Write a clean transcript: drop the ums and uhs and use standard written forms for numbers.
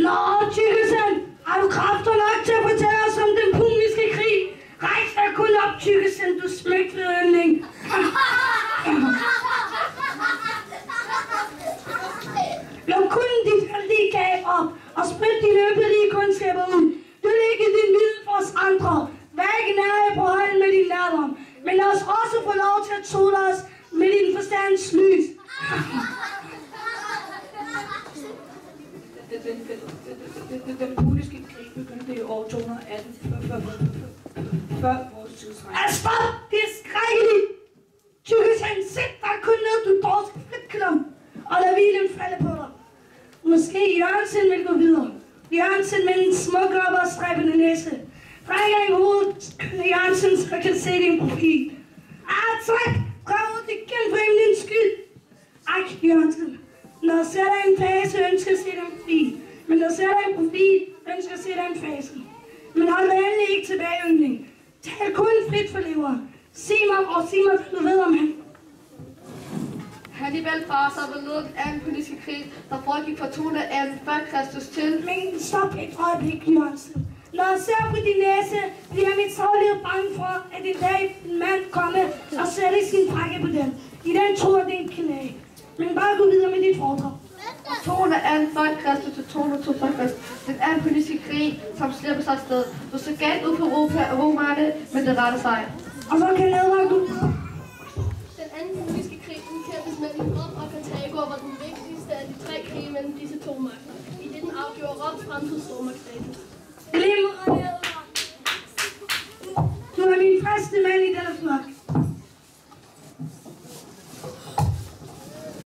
Nå, Tykkelsen, har du kræfter nok til at fortælle os om den puniske krig? Rejs dig kun op, Tykkelsen, du smægtede yndling. Luk kun dit heldige gab op, og sprit dine ømpelige kundskaber ud. Du er ikke din middel for os andre. Vær ikke nær på højden med din lærdom, men lad os også få lov til at sole os med din forstands lys. Den puniske krig begyndte i år 218 før vores tidsregning. Stop! Det er skrækkeligt! Tykkelsen, sæt dig kun ned, du dorsk fritklum, og lad hvilen falde på dig. Måske Jørgensen vil gå videre. Jørgensen med en smuk og stræbende næse. Fræk af hovedet, Jørgensen, så kan se din profil. Tak! Prøv ud igen for himlens skyld. Jørgensen. Når jeg ser dig en fase, ønsker jeg at se dig en profil. Men når jeg ser dig en profil, ønsker jeg at se dig en fase. Men hold endelig ikke tilbage, yndling. Tal kun frit for lever. Sig mig, hvad du ved om ham. Hannibal Barca var ledet af en politisk krig, der foregik fra 218 før Kristus til. Men stop et øjeblik, Jørgensen. Når jeg ser på din næse, bliver mit sårlighed bange for, at en dag en mand komme og sætte sin frække på den. I den tror det er en knæ. Men bare gå videre med dit foredrag. 218 før Kristus til 202 før Kristus. Den er en politisk krig, som slipper sig afsted. Du så galt ud på romerne, men det retter sig. Og så kan Edvard du. Den anden politiske krig, den kæmpes mellem Rom og Karthago, var den vigtigste af de tre krige mellem disse to magter. I det den afgjorde Roms fremtid stormagt.